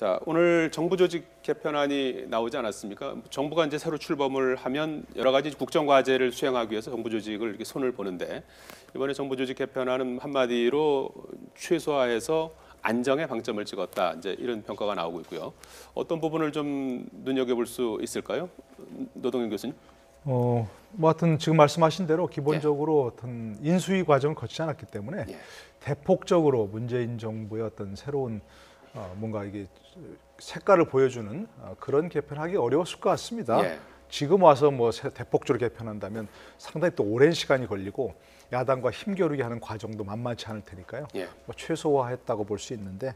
자, 오늘 정부 조직 개편안이 나오지 않았습니까? 정부가 이제 새로 출범을 하면 여러 가지 국정 과제를 수행하기 위해서 정부 조직을 이렇게 손을 보는데 이번에 정부 조직 개편안은 한마디로 최소화해서 안정에 방점을 찍었다. 이제 이런 평가가 나오고 있고요. 어떤 부분을 좀 눈여겨볼 수 있을까요? 노동현 교수님. 뭐 하여튼 지금 말씀하신 대로 기본적으로 어떤 인수위 과정을 거치지 않았기 때문에 대폭적으로 문재인 정부의 어떤 새로운 뭔가 이게 색깔을 보여주는 그런 개편하기 어려웠을 것 같습니다. 지금 와서 뭐 대폭적으로 개편한다면 상당히 또 오랜 시간이 걸리고 야당과 힘겨루기 하는 과정도 만만치 않을 테니까요. 뭐 최소화했다고 볼 수 있는데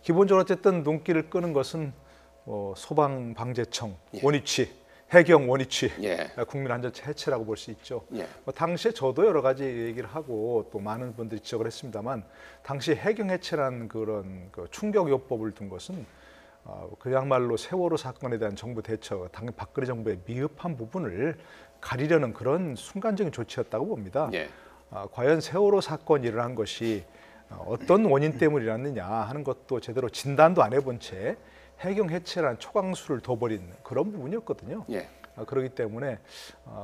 기본적으로 어쨌든 눈길을 끄는 것은 소방방재청 원위치, 해경 원위치, 국민안전처 해체라고 볼 수 있죠. 당시에 저도 여러 가지 얘기를 하고 또 많은 분들이 지적을 했습니다만 당시 해경 해체라는 그런 충격요법을 둔 것은 그야말로 세월호 사건에 대한 정부 대처, 당연히 박근혜 정부의 미흡한 부분을 가리려는 그런 순간적인 조치였다고 봅니다. 과연 세월호 사건이 일어난 것이 어떤 원인 때문이었느냐 하는 것도 제대로 진단도 안 해본 채 해경 해체라는 초강수를 둬버린 그런 부분이었거든요. 그렇기 때문에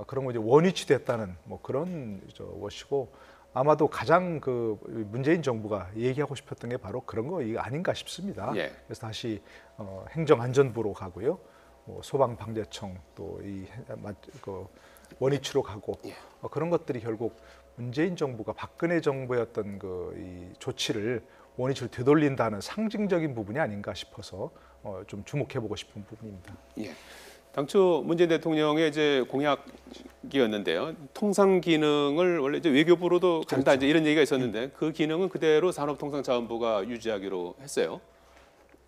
그런 거 이제 원위치 됐다는 뭐 그런 것이고 아마도 가장 문재인 정부가 얘기하고 싶었던 게 바로 그런 거 아닌가 싶습니다. 그래서 다시 행정안전부로 가고요, 소방방재청 또 이 원위치로 가고 그런 것들이 결국 문재인 정부가 박근혜 정부의 어떤 이 조치를 원위치로 되돌린다는 상징적인 부분이 아닌가 싶어서 좀 주목해보고 싶은 부분입니다. 당초 문재인 대통령의 이제 공약이었는데요. 통상 기능을 원래 이제 외교부로도 간다 이제 이런 얘기가 있었는데 그 기능은 그대로 산업통상자원부가 유지하기로 했어요.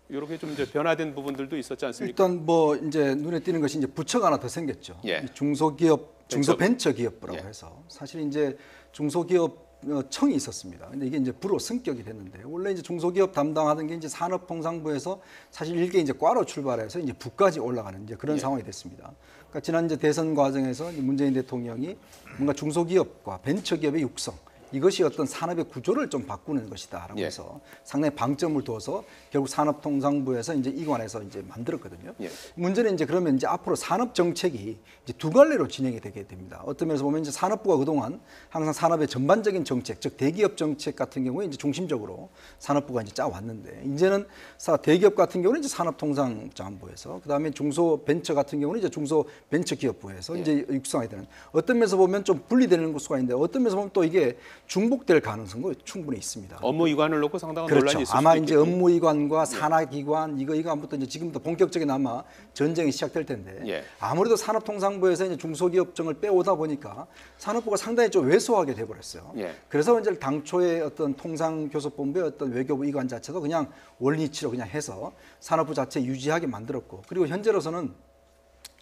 이렇게 좀 이제 변화된 부분들도 있었지 않습니까? 일단 뭐 이제 눈에 띄는 것이 이제 부처가 하나 더 생겼죠. 이 중소기업, 중소벤처기업부라고 해서 사실 이제 중소기업 청이 있었습니다. 근데 이게 이제 부로 승격이 됐는데 원래 이제 중소기업 담당하던 게 이제 산업통상부에서 사실 일개 이제 과로 출발해서 이제 부까지 올라가는 이제 그런 상황이 됐습니다. 그러니까 지난 이제 대선 과정에서 문재인 대통령이 뭔가 중소기업과 벤처기업의 육성 이것이 어떤 산업의 구조를 좀 바꾸는 것이다라고 해서 상당히 방점을 둬서 결국 산업통상부에서 이제 이관해서 이제 만들었거든요. 문제는 이제 그러면 이제 앞으로 산업 정책이 이제 두 갈래로 진행이 되게 됩니다. 어떤 면에서 보면 이제 산업부가 그동안 항상 산업의 전반적인 정책, 즉 대기업 정책 같은 경우에 이제 중심적으로 산업부가 이제 짜왔는데 이제는 대기업 같은 경우는 이제 산업통상자원부에서 그다음에 중소벤처 같은 경우는 이제 중소벤처기업부에서 이제 육성하게 되는 어떤 면에서 보면 좀 분리되는 수가 있는데 어떤 면에서 보면 또 이게 중복될 가능성도 충분히 있습니다. 업무 이관을 놓고 상당한 논란이 있을 아마 수도 이제 업무 이관과 산하기관 이거 아무튼 이제 지금부터 본격적인 아마 전쟁이 시작될 텐데 아무래도 산업통상부에서 이제 중소기업청을 빼오다 보니까 산업부가 상당히 좀 왜소하게 돼버렸어요. 그래서 이제 당초에 어떤 통상교섭본부의 어떤 외교부 이관 자체도 그냥 원리치로 그냥 해서 산업부 자체 유지하게 만들었고 그리고 현재로서는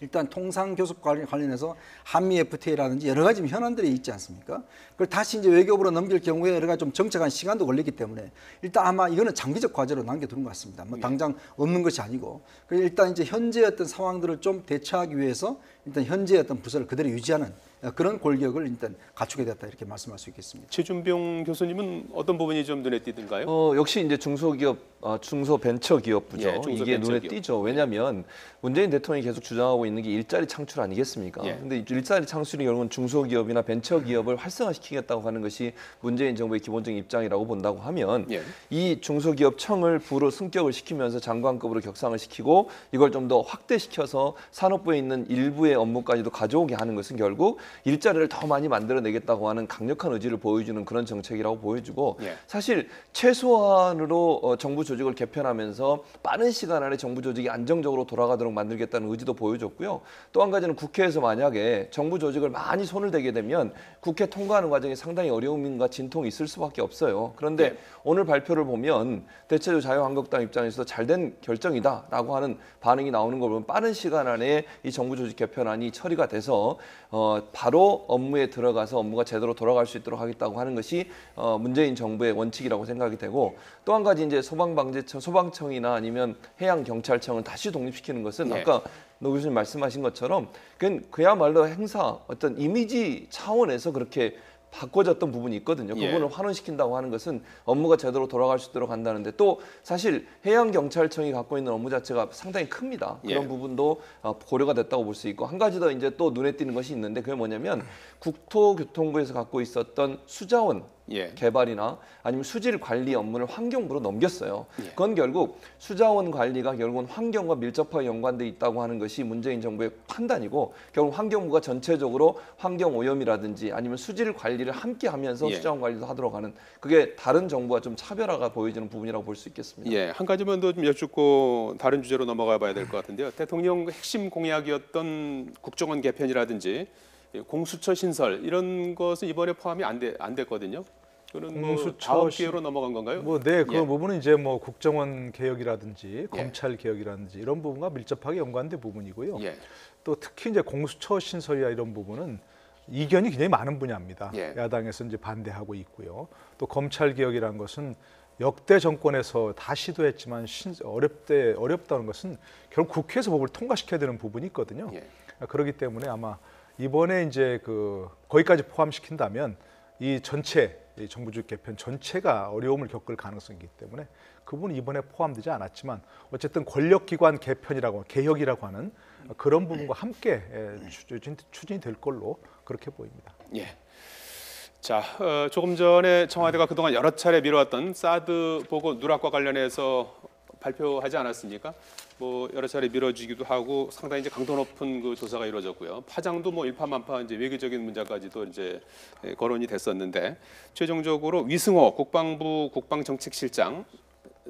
일단 통상교섭 관련해서 한미 FTA라든지 여러 가지 현안들이 있지 않습니까? 그걸 다시 이제 외교부로 넘길 경우에 여러 가지 좀 정책한 시간도 걸리기 때문에 일단 아마 이거는 장기적 과제로 남겨두는 것 같습니다. 뭐 당장 없는 것이 아니고 일단 이제 현재 어떤 상황들을 좀 대처하기 위해서 일단 현재 어떤 부서를 그대로 유지하는 그런 골격을 일단 갖추게 됐다 이렇게 말씀할 수 있겠습니다. 최준병 교수님은 어떤 부분이 좀 눈에 띄던가요? 역시 이제 중소기업, 중소벤처기업부죠. 이게 눈에 띄죠. 왜냐하면 문재인 대통령이 계속 주장하고 있는 게 일자리 창출 아니겠습니까? 근데 일자리 창출이 결국은 중소기업이나 벤처기업을 활성화시키겠다고 하는 것이 문재인 정부의 기본적인 입장이라고 본다고 하면 이 중소기업청을 부로 승격을 시키면서 장관급으로 격상을 시키고 이걸 좀 더 확대시켜서 산업부에 있는 일부의 업무까지도 가져오게 하는 것은 결국 일자리를 더 많이 만들어내겠다고 하는 강력한 의지를 보여주는 그런 정책이라고 보여지고 사실 최소한으로 정부 조직을 개편하면서 빠른 시간 안에 정부 조직이 안정적으로 돌아가도록 만들겠다는 의지도 보여줬고요. 또 한 가지는 국회에서 만약에 정부 조직을 많이 손을 대게 되면 국회 통과하는 과정에 상당히 어려움과 진통이 있을 수밖에 없어요. 그런데 오늘 발표를 보면 대체로 자유한국당 입장에서 잘된 결정이다라고 하는 반응이 나오는 걸 보면 빠른 시간 안에 이 정부 조직 개편안이 처리가 돼서 바로 업무에 들어가서 업무가 제대로 돌아갈 수 있도록 하겠다고 하는 것이 문재인 정부의 원칙이라고 생각이 되고 또 한 가지 이제 소방방재청, 소방청이나 아니면 해양경찰청을 다시 독립시키는 것은 아까 노 교수님 말씀하신 것처럼 그야말로 행사 어떤 이미지 차원에서 그렇게 바꿔졌던 부분이 있거든요. 그 예. 부분을 환원시킨다고 하는 것은 업무가 제대로 돌아갈 수 있도록 한다는데 또 사실 해양경찰청이 갖고 있는 업무 자체가 상당히 큽니다. 그런 예. 부분도 고려가 됐다고 볼 수 있고 한 가지 더 이제 또 눈에 띄는 것이 있는데 그게 뭐냐면 국토교통부에서 갖고 있었던 수자원 예. 개발이나 아니면 수질 관리 업무를 환경부로 넘겼어요. 예. 그건 결국 수자원 관리가 결국은 환경과 밀접하게 연관돼 있다고 하는 것이 문재인 정부의 판단이고 결국 환경부가 전체적으로 환경 오염이라든지 아니면 수질 관리를 함께 하면서 예. 수자원 관리도 하도록 하는 그게 다른 정부와 좀 차별화가 보여지는 부분이라고 볼 수 있겠습니다. 예, 한 가지만 더 좀 여쭙고 다른 주제로 넘어가 봐야 될 것 같은데요. 대통령 핵심 공약이었던 국정원 개편이라든지 공수처 신설 이런 것은 이번에 포함이 안 됐거든요. 그런 뭐 다음 기회로 넘어간 건가요? 네, 그 예. 부분은 이제 뭐 국정원 개혁이라든지 검찰 개혁이라든지 이런 부분과 밀접하게 연관된 부분이고요. 예. 또 특히 이제 공수처 신설이나 이런 부분은 이견이 굉장히 많은 분야입니다. 예. 야당에서 이제 반대하고 있고요. 또 검찰 개혁이라는 것은 역대 정권에서 다 시도했지만 어렵다는 것은 결국 국회에서 법을 통과시켜야 되는 부분이 있거든요. 예. 그렇기 때문에 아마 이번에 이제 거기까지 포함시킨다면 이 전체 이 정부주의 개편 전체가 어려움을 겪을 가능성이 있기 때문에 그 부분은 이번에 포함되지 않았지만 어쨌든 권력기관 개편이라고 개혁이라고 하는 그런 부분과 함께 추진이 될 걸로 그렇게 보입니다. 예. 자, 조금 전에 청와대가 그동안 여러 차례 미뤄왔던 사드 보고 누락과 관련해서 발표하지 않았습니까? 뭐 여러 차례 미뤄지기도 하고 상당히 이제 강도 높은 그 조사가 이루어졌고요. 파장도 뭐 일파만파 이제 외교적인 문제까지도 이제 거론이 됐었는데 최종적으로 위승호 국방부 국방정책실장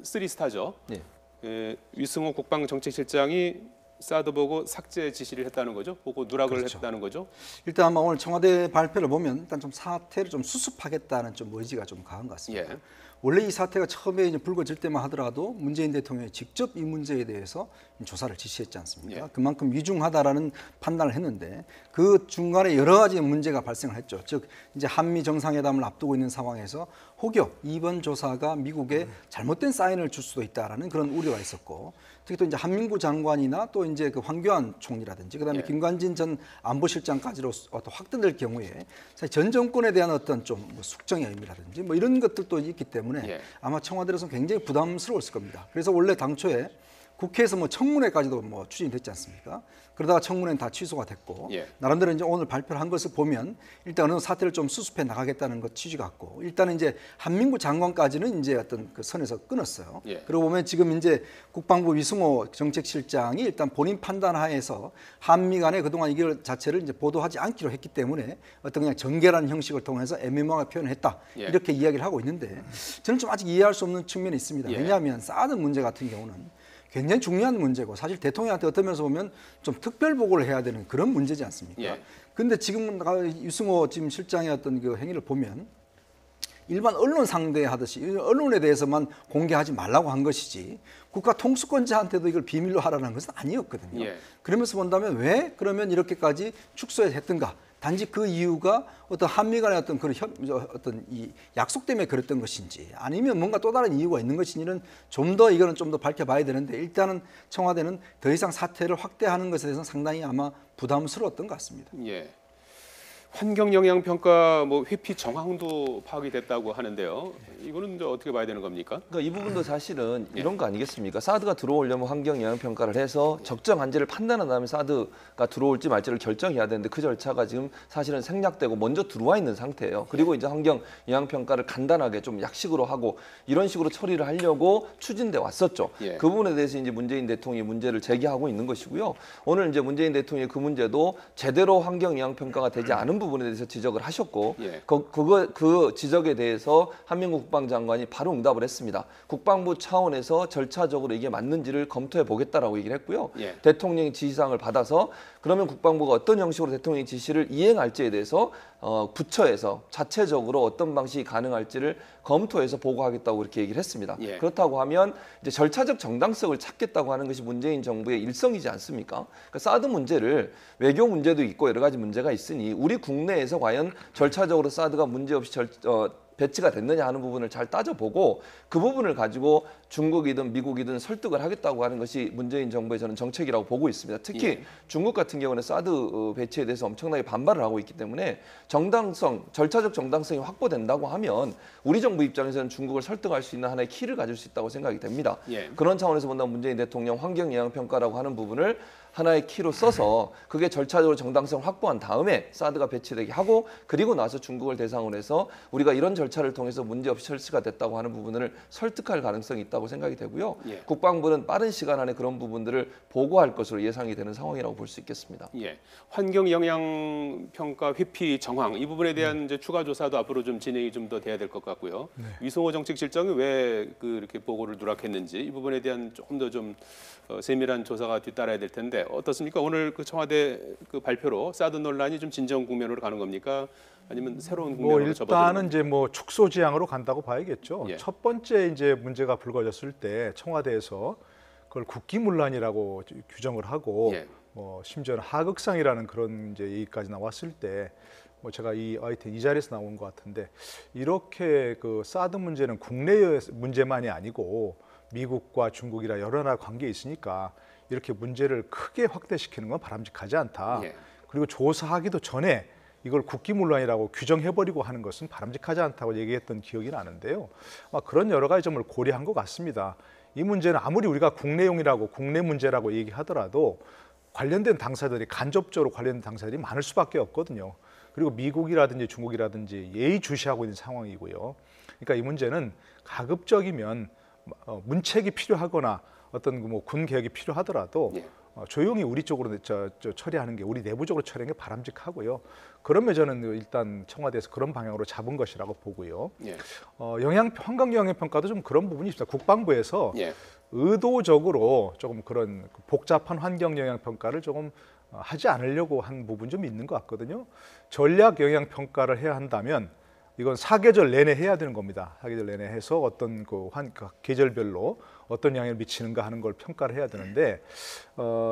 3스타죠. 네. 위승호 국방정책실장이 사드 보고 삭제 지시를 했다는 거죠. 보고 누락을 그렇죠. 했다는 거죠. 일단 아마 오늘 청와대 발표를 보면 일단 좀 사태를 좀 수습하겠다는 좀 의지가 좀 강한 것 같습니다. 예. 원래 이 사태가 처음에 이제 불거질 때만 하더라도 문재인 대통령이 직접 이 문제에 대해서 조사를 지시했지 않습니까? 예. 그만큼 위중하다라는 판단을 했는데 그 중간에 여러 가지 문제가 발생을 했죠. 즉 이제 한미 정상회담을 앞두고 있는 상황에서 혹여 이번 조사가 미국에 잘못된 사인을 줄 수도 있다라는 그런 우려가 있었고, 특히 또 이제 한민구 장관이나 또 이제 그 황교안 총리라든지 그다음에 예. 김관진 전 안보실장까지로 어떤 확대될 경우에 사실 전 정권에 대한 어떤 좀 뭐 숙정의 의미라든지 뭐 이런 것들도 있기 때문에 예. 아마 청와대로서는 굉장히 부담스러웠을 겁니다. 그래서 원래 당초에 국회에서 뭐 청문회까지도 뭐 추진이 됐지 않습니까? 그러다가 청문회는 다 취소가 됐고 예. 나름대로 이제 오늘 발표를 한 것을 보면 일단 어느 사태를 좀 수습해 나가겠다는 것 취지 같고 일단은 이제 한민구 장관까지는 이제 어떤 그 선에서 끊었어요. 예. 그러고 보면 지금 이제 국방부 위승호 정책실장이 일단 본인 판단하에서 한미 간에 그동안 이걸 자체를 이제 보도하지 않기로 했기 때문에 어떤 그냥 정계라는 형식을 통해서 애매모호하게 표현을 했다. 예. 이렇게 이야기를 하고 있는데 저는 좀 아직 이해할 수 없는 측면이 있습니다. 예. 왜냐하면 사드 문제 같은 경우는 굉장히 중요한 문제고 사실 대통령한테 어떤 면에서 보면 좀 특별 보고를 해야 되는 그런 문제지 않습니까? 예. 근데 지금 유승호 지금 실장의 어떤 그 행위를 보면 일반 언론 상대하듯이 언론에 대해서만 공개하지 말라고 한 것이지 국가 통수권자한테도 이걸 비밀로 하라는 것은 아니었거든요. 예. 그러면서 본다면 왜 그러면 이렇게까지 축소했던가? 단지 그 이유가 어떤 한미 간의 어떤 그런 어떤 이 약속 때문에 그랬던 것인지 아니면 뭔가 또 다른 이유가 있는 것인지는 좀 더 이거는 좀 더 밝혀봐야 되는데 일단은 청와대는 더 이상 사태를 확대하는 것에 대해서는 상당히 아마 부담스러웠던 것 같습니다. 예. 환경 영향 평가 뭐 회피 정황도 파악이 됐다고 하는데요. 이거는 이제 어떻게 봐야 되는 겁니까? 그러니까 이 부분도 사실은 이런 거 아니겠습니까? 사드가 들어오려면 환경 영향 평가를 해서 적정한지를 판단한 다음에 사드가 들어올지 말지를 결정해야 되는데 그 절차가 지금 사실은 생략되고 먼저 들어와 있는 상태예요. 그리고 이제 환경 영향 평가를 간단하게 좀 약식으로 하고 이런 식으로 처리를 하려고 추진돼 왔었죠. 예. 그 부분에 대해서 이제 문재인 대통령이 문제를 제기하고 있는 것이고요. 오늘 이제 문재인 대통령이 그 문제도 제대로 환경 영향 평가가 되지 않은 부분에 대해서 지적을 하셨고 예. 그 지적에 대해서 한민구 국방장관이 바로 응답을 했습니다. 국방부 차원에서 절차적으로 이게 맞는지를 검토해 보겠다라고 얘기를 했고요. 예. 대통령의 지시사항을 받아서 그러면 국방부가 어떤 형식으로 대통령의 지시를 이행할지에 대해서 부처에서 자체적으로 어떤 방식이 가능할지를 검토해서 보고하겠다고 이렇게 얘기를 했습니다. 예. 그렇다고 하면 이제 절차적 정당성을 찾겠다고 하는 것이 문재인 정부의 일성이지 않습니까? 그러니까 사드 문제를 외교 문제도 있고 여러 가지 문제가 있으니 우리 국내에서 과연 절차적으로 사드가 문제없이 배치가 됐느냐 하는 부분을 잘 따져보고 그 부분을 가지고 중국이든 미국이든 설득을 하겠다고 하는 것이 문재인 정부의 저는 정책이라고 보고 있습니다. 특히 중국 같은 경우는 사드 배치에 대해서 엄청나게 반발을 하고 있기 때문에 절차적 정당성이 확보된다고 하면 우리 정부 입장에서는 중국을 설득할 수 있는 하나의 키를 가질 수 있다고 생각이 됩니다. 그런 차원에서 본다면 문재인 대통령 환경영향평가라고 하는 부분을 하나의 키로 써서 그게 절차적으로 정당성을 확보한 다음에 사드가 배치되게 하고 그리고 나서 중국을 대상으로 해서 우리가 이런 절차를 통해서 문제없이 설치가 됐다고 하는 부분을 설득할 가능성이 있다고 생각이 되고요. 국방부는 빠른 시간 안에 그런 부분들을 보고할 것으로 예상이 되는 상황이라고 볼 수 있겠습니다. 환경영향평가 회피 정황 이 부분에 대한 이제 추가 조사도 앞으로 좀 진행이 좀 더 돼야 될 것 같고요. 위성호 정책실장이 왜 이렇게 보고를 누락했는지 이 부분에 대한 조금 더 좀 세밀한 조사가 뒤따라야 될 텐데 어떻습니까? 오늘 그 청와대 그 발표로 사드 논란이 좀 진정 국면으로 가는 겁니까? 아니면 새로운 국면으로 접어드는 일단은 이제 축소 지향으로 간다고 봐야겠죠. 첫 번째 이제 문제가 불거졌을 때 청와대에서 그걸 국기문란이라고 규정을 하고 심지어는 하극상이라는 그런 이제 얘기까지 나왔을 때 제가 하여튼 이 자리에서 나온 것 같은데 이렇게 그 사드 문제는 국내의 문제만이 아니고 미국과 중국이라 여러 나라 관계에 있으니까 이렇게 문제를 크게 확대시키는 건 바람직하지 않다. 그리고 조사하기도 전에 이걸 국기문란이라고 규정해버리고 하는 것은 바람직하지 않다고 얘기했던 기억이 나는데요. 그런 여러 가지 점을 고려한 것 같습니다. 이 문제는 아무리 우리가 국내용이라고 국내 문제라고 얘기하더라도 관련된 당사자들이 간접적으로 관련된 당사자들이 많을 수밖에 없거든요. 그리고 미국이라든지 중국이라든지 예의주시하고 있는 상황이고요. 그러니까 이 문제는 가급적이면 문책이 필요하거나 어떤 군 개혁이 필요하더라도 조용히 우리 쪽으로 처리하는 게 우리 내부적으로 처리하는 게 바람직하고요. 그러면 저는 일단 청와대에서 그런 방향으로 잡은 것이라고 보고요. 환경 영향 평가도 좀 그런 부분이 있습니다. 국방부에서 의도적으로 조금 그런 복잡한 환경 영향 평가를 조금 하지 않으려고 한 부분 좀 있는 것 같거든요. 전략 영향 평가를 해야 한다면 이건 사계절 내내 해야 되는 겁니다. 사계절 내내 해서 어떤 계절별로 어떤 영향을 미치는가 하는 걸 평가를 해야 되는데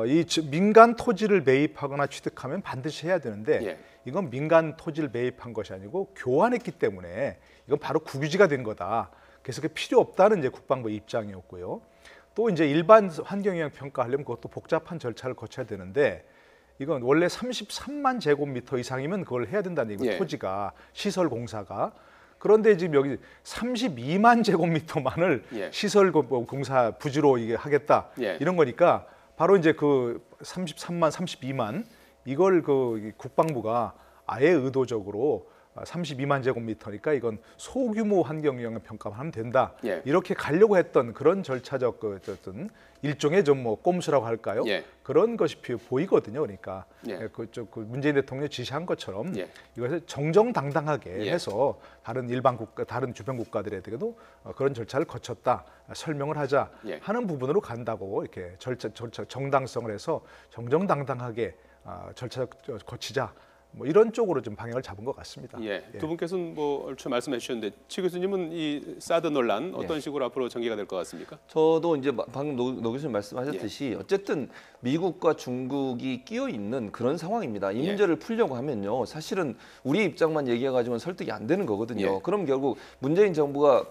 이 민간 토지를 매입하거나 취득하면 반드시 해야 되는데 이건 민간 토지를 매입한 것이 아니고 교환했기 때문에 이건 바로 국유지가 된 거다. 그래서 그게 필요 없다는 이제 국방부 입장이었고요. 또 이제 일반 환경 영향 평가하려면 그것도 복잡한 절차를 거쳐야 되는데 이건 원래 33만 제곱미터 이상이면 그걸 해야 된다는 얘기고 토지가 시설 공사가 그런데 지금 여기 32만 제곱미터만을 시설 공사 부지로 이게 하겠다 이런 거니까 바로 이제 그 33만 32만 이걸 그 국방부가 아예 의도적으로 32만 제곱미터니까 이건 소규모 환경 영향 평가만 하면 된다. 이렇게 가려고 했던 그런 절차적 어떤 일종의 좀 꼼수라고 할까요? 그런 것이 보이거든요. 그러니까 그쪽 문재인 대통령이 지시한 것처럼 이것을 정정당당하게 해서 다른 일반 국가, 다른 주변 국가들에게도 그런 절차를 거쳤다 설명을 하자 하는 부분으로 간다고 이렇게 절차 정당성을 해서 정정당당하게 절차 거치자. 이런 쪽으로 좀 방향을 잡은 것 같습니다. 두 분께서는 얼추 말씀해 주셨는데 최 교수님은 이 사드 논란 어떤 식으로 앞으로 전개가 될 것 같습니까? 저도 이제 방금 노 교수님 말씀하셨듯이 어쨌든 미국과 중국이 끼어 있는 그런 상황입니다. 이 문제를 풀려고 하면요, 사실은 우리 입장만 얘기해가지고는 설득이 안 되는 거거든요. 그럼 결국 문재인 정부가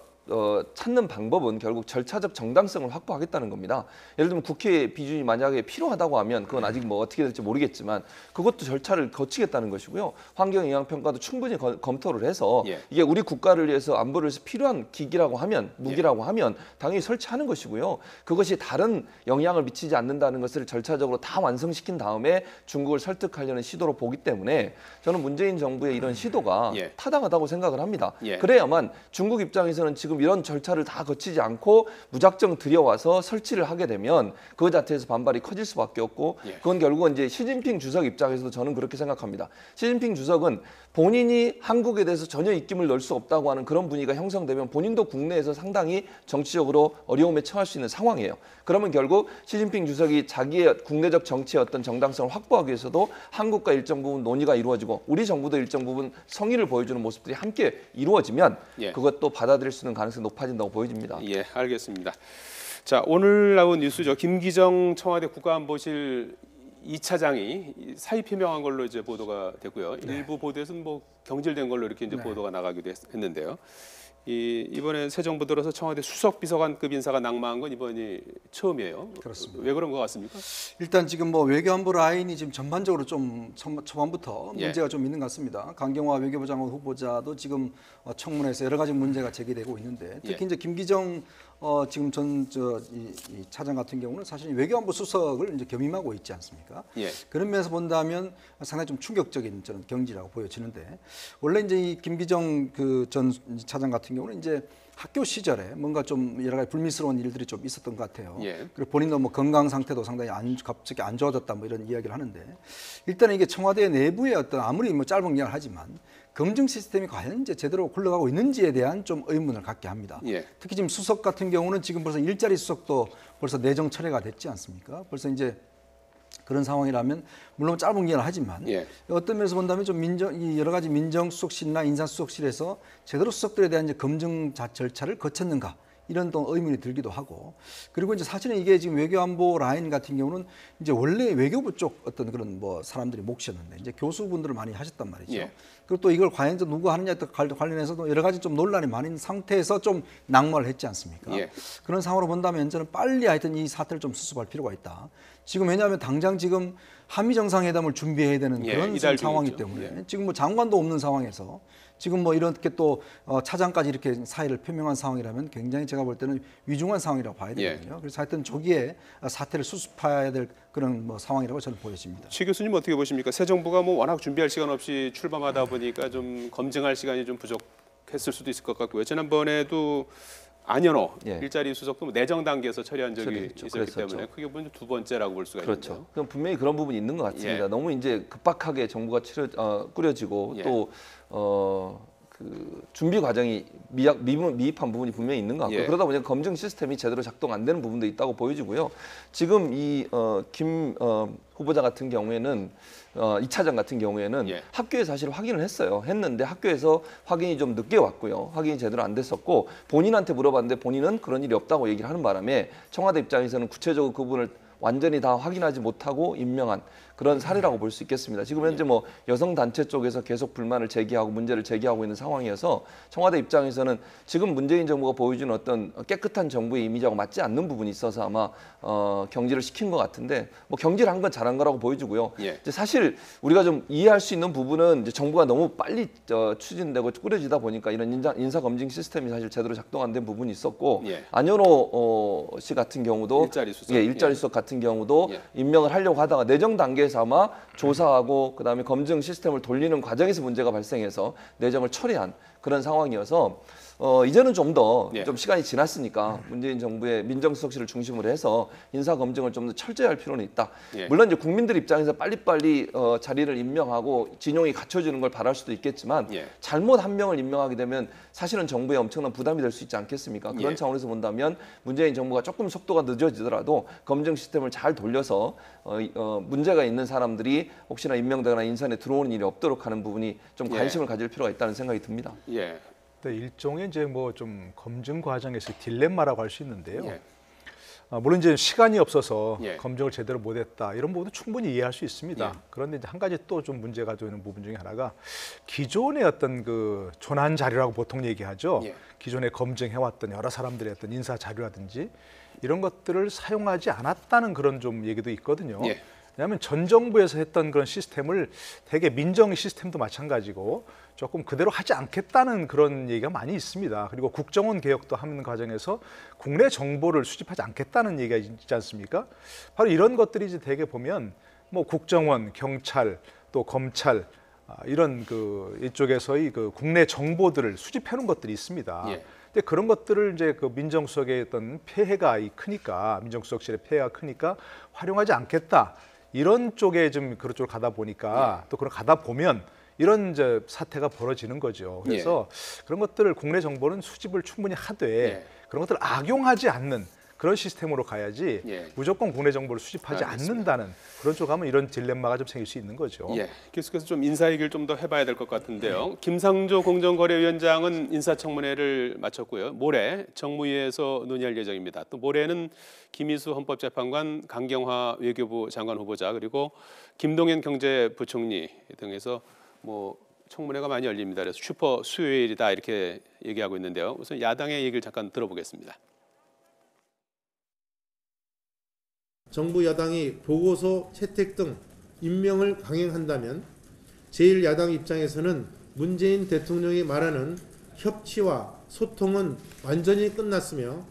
찾는 방법은 결국 절차적 정당성을 확보하겠다는 겁니다. 예를 들면 국회 비준이 만약에 필요하다고 하면 그건 아직 어떻게 될지 모르겠지만 그것도 절차를 거치겠다는 것이고요. 환경영향평가도 충분히 검토를 해서 이게 우리 국가를 위해서 안보를 위해서 필요한 기기라고 하면 무기라고 하면 당연히 설치하는 것이고요. 그것이 다른 영향을 미치지 않는다는 것을 절차적으로 다 완성시킨 다음에 중국을 설득하려는 시도로 보기 때문에 저는 문재인 정부의 이런 시도가 타당하다고 생각을 합니다. 그래야만 중국 입장에서는 지금 이런 절차를 다 거치지 않고 무작정 들여와서 설치를 하게 되면 그 자체에서 반발이 커질 수밖에 없고 그건 결국은 이제 시진핑 주석 입장에서도 저는 그렇게 생각합니다. 시진핑 주석은 본인이 한국에 대해서 전혀 입김을 넣을 수 없다고 하는 그런 분위기가 형성되면 본인도 국내에서 상당히 정치적으로 어려움에 처할 수 있는 상황이에요. 그러면 결국 시진핑 주석이 자기의 국내적 정치의 어떤 정당성을 확보하기 위해서도 한국과 일정 부분 논의가 이루어지고 우리 정부도 일정 부분 성의를 보여주는 모습들이 함께 이루어지면 그것도 받아들일 수 있는 가능성이 높아진다고 보여집니다. 알겠습니다. 자, 오늘 나온 뉴스죠. 김기정 청와대 국가안보실 이 차장이 사의 표명한 걸로 이제 보도가 됐고요. 일부 보도에서는 뭐 경질된 걸로 이렇게 이제 보도가 나가기도 했는데요. 이번에 새 정부 들어서 청와대 수석 비서관급 인사가 낙마한 건 이번이 처음이에요. 그렇습니다. 왜 그런 것 같습니까? 일단 지금 뭐 외교안보 라인이 지금 전반적으로 좀 초반부터 문제가 좀 있는 것 같습니다. 강경화 외교부 장관 후보자도 지금 청문회에서 여러 가지 문제가 제기되고 있는데 특히 이제 김기정 지금 이 차장 같은 경우는 사실 외교안보 수석을 이제 겸임하고 있지 않습니까? 그런 면에서 본다면 상당히 좀 충격적인 저는 경지라고 보여지는데 원래 이제 이 김기정 그 전 차장 같은 경우는 이제 학교 시절에 뭔가 좀 여러 가지 불미스러운 일들이 좀 있었던 것 같아요. 그리고 본인도 뭐 건강 상태도 상당히 갑자기 안 좋아졌다 뭐 이런 이야기를 하는데 일단은 이게 청와대 내부의 어떤 아무리 뭐 짧은 기간을 하지만 검증 시스템이 과연 이제 제대로 굴러가고 있는지에 대한 좀 의문을 갖게 합니다. 특히 지금 수석 같은 경우는 지금 벌써 일자리 수석도 벌써 내정 철회가 됐지 않습니까? 벌써 이제 그런 상황이라면 물론 짧은 기간을 하지만 어떤 면에서 본다면 좀 여러 가지 민정수석실이나 인사수석실에서 제대로 수석들에 대한 이제 검증 절차를 거쳤는가 이런 또 의문이 들기도 하고 그리고 이제 사실은 이게 지금 외교안보 라인 같은 경우는 이제 원래 외교부 쪽 어떤 그런 뭐 사람들이 몫이었는데 이제 교수분들을 많이 하셨단 말이죠. 그리고 또 이걸 과연 누가 하느냐에 관련해서도 여러 가지 좀 논란이 많은 상태에서 좀 낙마를 했지 않습니까? 그런 상황으로 본다면 저는 빨리 하여튼 이 사태를 좀 수습할 필요가 있다. 지금 왜냐하면 당장 지금 한미 정상회담을 준비해야 되는 그런 상황이기 때문에 지금 뭐 장관도 없는 상황에서 지금 뭐 이렇게 또 차장까지 이렇게 사의를 표명한 상황이라면 굉장히 제가 볼 때는 위중한 상황이라고 봐야 되거든요. 그래서 하여튼 조기에 사태를 수습해야 될 그런 뭐 상황이라고 저는 보여집니다. 최 교수님 어떻게 보십니까? 새 정부가 뭐 워낙 준비할 시간 없이 출범하다 보니까 좀 검증할 시간이 좀 부족했을 수도 있을 것 같고요. 지난번에도 안현호 일자리 수석도 뭐 내정 단계에서 처리한 적이 있었기 때문에 크게 보면 두 번째라고 볼 수가 있는데요. 그럼 분명히 그런 부분이 있는 것 같습니다. 너무 이제 급박하게 정부가 꾸려지고 또 그 준비 과정이 미흡한 부분이 분명히 있는 것 같고 그러다 보니까 검증 시스템이 제대로 작동 안 되는 부분도 있다고 보여지고요. 지금 이 김 후보자 같은 경우에는 이 차장 같은 경우에는 학교에 사실 확인을 했는데 학교에서 확인이 좀 늦게 왔고요. 확인이 제대로 안 됐었고 본인한테 물어봤는데 본인은 그런 일이 없다고 얘기를 하는 바람에 청와대 입장에서는 구체적으로 그 부분을 완전히 다 확인하지 못하고 임명한 그런 사례라고 볼 수 있겠습니다. 지금 현재 뭐 여성 단체 쪽에서 계속 불만을 제기하고 문제를 제기하고 있는 상황이어서 청와대 입장에서는 지금 문재인 정부가 보여주는 어떤 깨끗한 정부의 이미지하고 맞지 않는 부분이 있어서 아마 경질을 시킨 것 같은데 뭐 경질한 건 잘한 거라고 보여주고요. 이제 사실 우리가 좀 이해할 수 있는 부분은 이제 정부가 너무 빨리 추진되고 꾸려지다 보니까 이런 인사 검증 시스템이 사실 제대로 작동 안 된 부분이 있었고 안현호 씨 같은 경우도 일자리 수석 같은 경우도 임명을 하려고 하다가 내정 단계에서 아마 조사하고 그다음에 검증 시스템을 돌리는 과정에서 문제가 발생해서 내정을 처리한 그런 상황이어서 이제는 좀 더 좀 시간이 지났으니까 문재인 정부의 민정수석실을 중심으로 해서 인사 검증을 좀 더 철저히 할 필요는 있다. 물론 이제 국민들 입장에서 빨리빨리 자리를 임명하고 진용이 갖춰지는 걸 바랄 수도 있겠지만 잘못 한 명을 임명하게 되면 사실은 정부에 엄청난 부담이 될 수 있지 않겠습니까? 그런 차원에서 본다면 문재인 정부가 조금 속도가 늦어지더라도 검증 시스템을 잘 돌려서 문제가 있는 사람들이 혹시나 임명되거나 인선에 들어오는 일이 없도록 하는 부분이 좀 관심을 가질 필요가 있다는 생각이 듭니다. 일종의 이제 뭐 좀 검증 과정에서 딜레마라고 할 수 있는데요. 물론 이제 시간이 없어서 검증을 제대로 못했다 이런 부분도 충분히 이해할 수 있습니다. 그런데 이제 한 가지 또 좀 문제가 되는 부분 중에 하나가 기존의 어떤 그 조난 자료라고 보통 얘기하죠. 기존에 검증해왔던 여러 사람들의 어떤 인사 자료라든지 이런 것들을 사용하지 않았다는 그런 좀 얘기도 있거든요. 왜냐하면 전 정부에서 했던 그런 시스템을 대개 민정 시스템도 마찬가지고 조금 그대로 하지 않겠다는 그런 얘기가 많이 있습니다. 그리고 국정원 개혁도 하는 과정에서 국내 정보를 수집하지 않겠다는 얘기가 있지 않습니까? 바로 이런 것들이 이제 대개 보면 뭐 국정원, 경찰, 또 검찰 이런 그 이쪽에서의 그 국내 정보들을 수집해 놓은 것들이 있습니다. 근데 그런 것들을 이제 그 민정수석의 어떤 폐해가 크니까 민정수석실의 폐해가 크니까 활용하지 않겠다. 이런 쪽에 좀 그쪽으로 가다 보니까 또 그런 가다 보면 이런 이제 사태가 벌어지는 거죠. 그래서 그런 것들을 국내 정보는 수집을 충분히 하되 그런 것들을 악용하지 않는 그런 시스템으로 가야지 예. 무조건 국내 정보를 수집하지 않는다는 그런 쪽 가면 이런 딜레마가 좀 생길 수 있는 거죠. 예. 계속해서 좀 인사 얘기를 좀 더 해봐야 될 것 같은데요. 김상조 공정거래위원장은 인사청문회를 마쳤고요. 모레 정무위에서 논의할 예정입니다. 또 모레는 김희수 헌법재판관, 강경화 외교부 장관 후보자 그리고 김동연 경제부총리 등에서 뭐 청문회가 많이 열립니다. 그래서 슈퍼 수요일이다 이렇게 얘기하고 있는데요. 우선 야당의 얘기를 잠깐 들어보겠습니다. 정부 여당이 보고서 채택 등 임명을 강행한다면 제1야당 입장에서는 문재인 대통령이 말하는 협치와 소통은 완전히 끝났으며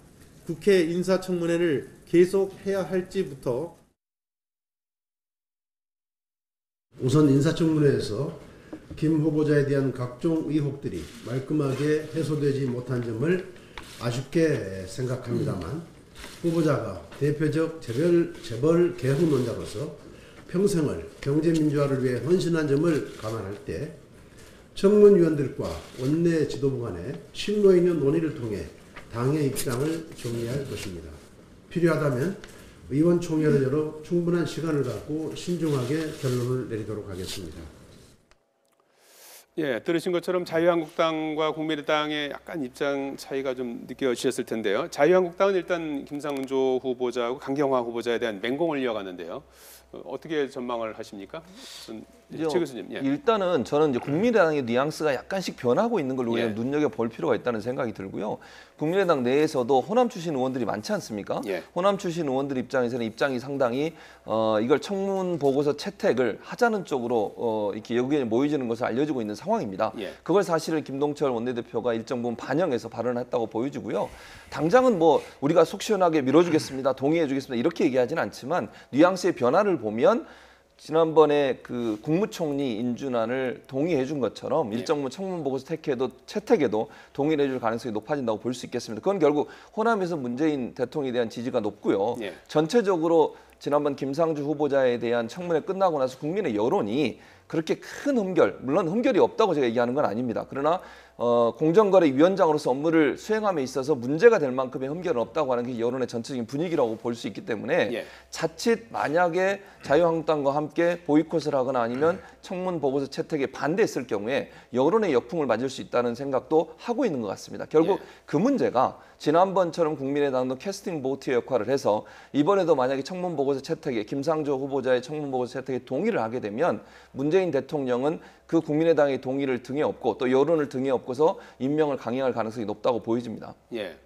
국회 인사청문회를 계속해야 할지부터 우선 인사청문회에서 김 후보자에 대한 각종 의혹들이 말끔하게 해소되지 못한 점을 아쉽게 생각합니다만 후보자가 대표적 재벌 개혁론자로서 평생을 경제민주화를 위해 헌신한 점을 감안할 때 청문위원들과 원내 지도부 간의 심도 있는 논의를 통해 당의 입장을 정리할 것입니다. 필요하다면 의원총회를 열어 충분한 시간을 갖고 신중하게 결론을 내리도록 하겠습니다. 예, 들으신 것처럼 자유한국당과 국민의당의 약간 입장 차이가 좀 느껴지셨을 텐데요. 자유한국당은 일단 김상조 후보자하고 강경화 후보자에 대한 맹공을 이어갔는데요. 어떻게 전망을 하십니까? 최 교수님. 예. 일단은 저는 이제 국민의당의 뉘앙스가 약간씩 변하고 있는 걸 우리가 예. 눈여겨볼 필요가 있다는 생각이 들고요. 국민의당 내에서도 호남 출신 의원들이 많지 않습니까? 예. 호남 출신 의원들 입장에서는 입장이 상당히 이걸 청문 보고서 채택을 하자는 쪽으로 이렇게 여기에 모이지는 것을 알려지고 있는 상황입니다. 예. 그걸 사실은 김동철 원내대표가 일정 부분 반영해서 발언을 했다고 보여지고요. 당장은 뭐 우리가 속 시원하게 밀어주겠습니다, 동의해주겠습니다 이렇게 얘기하지는 않지만 뉘앙스의 변화를 보면 지난번에 그 국무총리 인준안을 동의해 준 것처럼 일정 부분 청문 보고서 채택에도 동의를 해줄 가능성이 높아진다고 볼 수 있겠습니다. 그건 결국 호남에서 문재인 대통령에 대한 지지가 높고요. 예. 전체적으로 지난번 김상조 후보자에 대한 청문회 끝나고 나서 국민의 여론이 그렇게 큰 흠결, 물론 흠결이 없다고 제가 얘기하는 건 아닙니다. 그러나 공정거래위원장으로서 업무를 수행함에 있어서 문제가 될 만큼의 흠결은 없다고 하는 게 여론의 전체적인 분위기라고 볼 수 있기 때문에 예. 자칫 만약에 자유한국당과 함께 보이콧을 하거나 아니면 청문 보고서 채택에 반대했을 경우에 여론의 역풍을 맞을 수 있다는 생각도 하고 있는 것 같습니다. 결국 예. 그 문제가 지난번처럼 국민의당도 캐스팅 보트의 역할을 해서 이번에도 만약에 청문 보고서 채택에 김상조 후보자의 청문 보고서 채택에 동의를 하게 되면 문재인 대통령은 그 국민의당의 동의를 등에 업고 또 여론을 등에 업고서 임명을 강행할 가능성이 높다고 보여집니다. 예.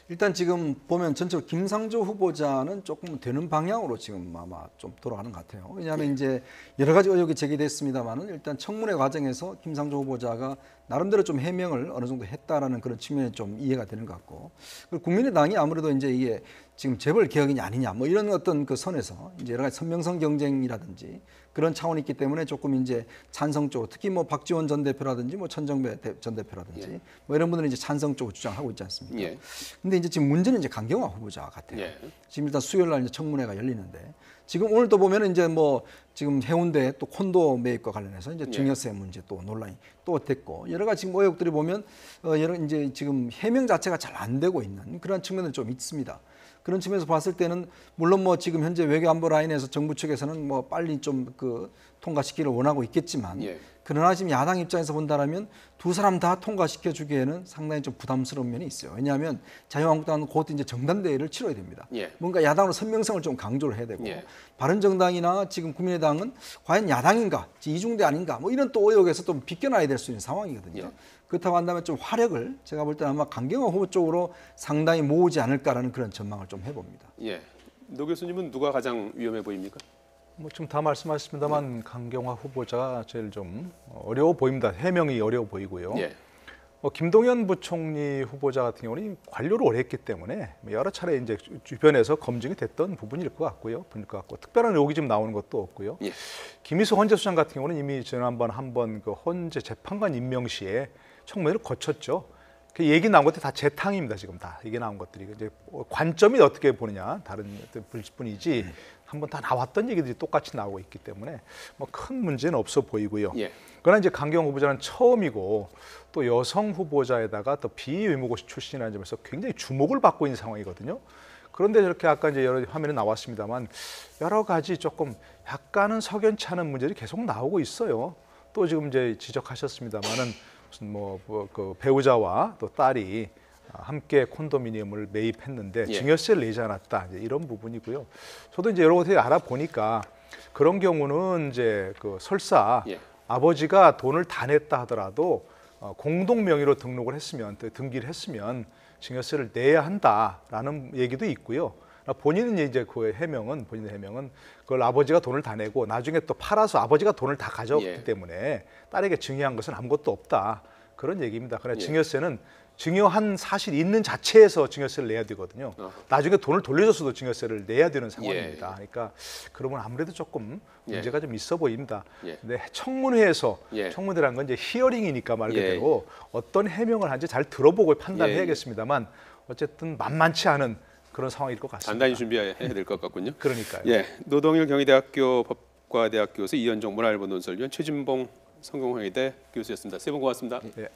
일단 지금 보면 전체로 김상조 후보자는 조금 되는 방향으로 지금 아마 좀 돌아가는 것 같아요. 왜냐하면 이제 여러 가지 의혹이 제기됐습니다만은 일단 청문회 과정에서 김상조 후보자가 나름대로 좀 해명을 어느 정도 했다라는 그런 측면이 좀 이해가 되는 것 같고, 그리고 국민의당이 아무래도 이제 이게 지금 재벌 개혁이냐 아니냐 뭐 이런 어떤 그 선에서 이제 여러 가지 선명성 경쟁이라든지 그런 차원이 있기 때문에 조금 이제 찬성 쪽으로, 특히 뭐 박지원 전 대표라든지 뭐 천정배 전 대표라든지 예. 뭐 이런 분들은 이제 찬성 쪽으로 주장하고 있지 않습니까? 예. 근데 이제 지금 문제는 이제 강경화 후보자 같아요. 예. 지금 일단 수요일 날 이제 청문회가 열리는데 지금 오늘 또 보면은 이제 뭐 지금 해운대 또 콘도 매입과 관련해서 이제 증여세 문제 또 논란이 또 됐고 여러 가지 지금 의혹들이 보면 여러 이제 지금 해명 자체가 잘 안 되고 있는 그런 측면들이 좀 있습니다. 그런 측면에서 봤을 때는 물론 뭐 지금 현재 외교안보 라인에서 정부 측에서는 뭐 빨리 좀 그 통과시키기를 원하고 있겠지만 예. 그러나 지금 야당 입장에서 본다라면 두 사람 다 통과시켜 주기에는 상당히 좀 부담스러운 면이 있어요. 왜냐하면 자유한국당은 곧 이제 정당대회를 치러야 됩니다. 예. 뭔가 야당으로 선명성을 좀 강조를 해야 되고 예. 바른정당이나 지금 국민의당은 과연 야당인가, 이중대 아닌가 뭐 이런 또 의혹에서 좀 비껴나야 될 수 있는 상황이거든요. 예. 그렇다고 한다면 좀 화력을 제가 볼 때는 아마 강경화 후보 쪽으로 상당히 모으지 않을까라는 그런 전망을 좀 해봅니다. 예. 노 교수님은 누가 가장 위험해 보입니까? 뭐 지금 다 말씀하셨습니다만 강경화 후보자가 제일 좀 어려워 보입니다. 해명이 어려워 보이고요. 예. 김동연 부총리 후보자 같은 경우는 관료를 오래 했기 때문에 여러 차례 이제 주변에서 검증이 됐던 부분일 것 같고요. 특별한 의혹이 지금 나오는 것도 없고요. 예. 김희수 헌재소장 같은 경우는 이미 지난번 한번 그 헌재 재판관 임명 시에 청문회를 거쳤죠. 그 얘기 나온 것들이 다 재탕입니다. 지금 다 얘기 나온 것들이 이제 관점이 어떻게 보느냐 다른 뿐이지 한번 다 나왔던 얘기들이 똑같이 나오고 있기 때문에 뭐 큰 문제는 없어 보이고요. 예. 그러나 이제 강경 후보자는 처음이고 또 여성 후보자에다가 또 비외무고시 출신이라는 점에서 굉장히 주목을 받고 있는 상황이거든요. 그런데 저렇게 아까 이제 여러 화면에 나왔습니다만 여러 가지 조금 약간은 석연치 않은 문제들이 계속 나오고 있어요. 또 지금 이제 지적하셨습니다만은 무슨 그 배우자와 또 딸이 함께 콘도미니엄을 매입했는데 예. 증여세를 내지 않았다. 이제 이런 부분이고요. 저도 이제 여러 가지 알아보니까 그런 경우는 이제 그 설사 예. 아버지가 돈을 다 냈다 하더라도 공동 명의로 등록을 했으면 등기를 했으면 증여세를 내야 한다라는 얘기도 있고요. 본인은 이제 그 본인의 해명은 그걸 아버지가 돈을 다 내고 나중에 또 팔아서 아버지가 돈을 다 가져왔기 예. 때문에 딸에게 증여한 것은 아무것도 없다 그런 얘기입니다. 그러나 예. 증여세는 증여한 사실이 있는 자체에서 증여세를 내야 되거든요. 나중에 돈을 돌려줬어도 증여세를 내야 되는 상황입니다. 예. 그러니까 그러면 아무래도 조금 예. 문제가 좀 있어 보입니다. 예. 근데 청문회에서 예. 청문회라는 건 이제 히어링이니까 말 예. 그대로 어떤 해명을 하는지 잘 들어보고 판단해야겠습니다만 예. 어쨌든 만만치 않은 그런 상황일 것 같습니다. 단단히 준비해야 될 것 같군요. 그러니까요. 예, 노동일 경희대학교 법과대학 교수 이현종 문화일보 논설위원 최진봉 성공회의대 교수였습니다. 세 분 고맙습니다. 네.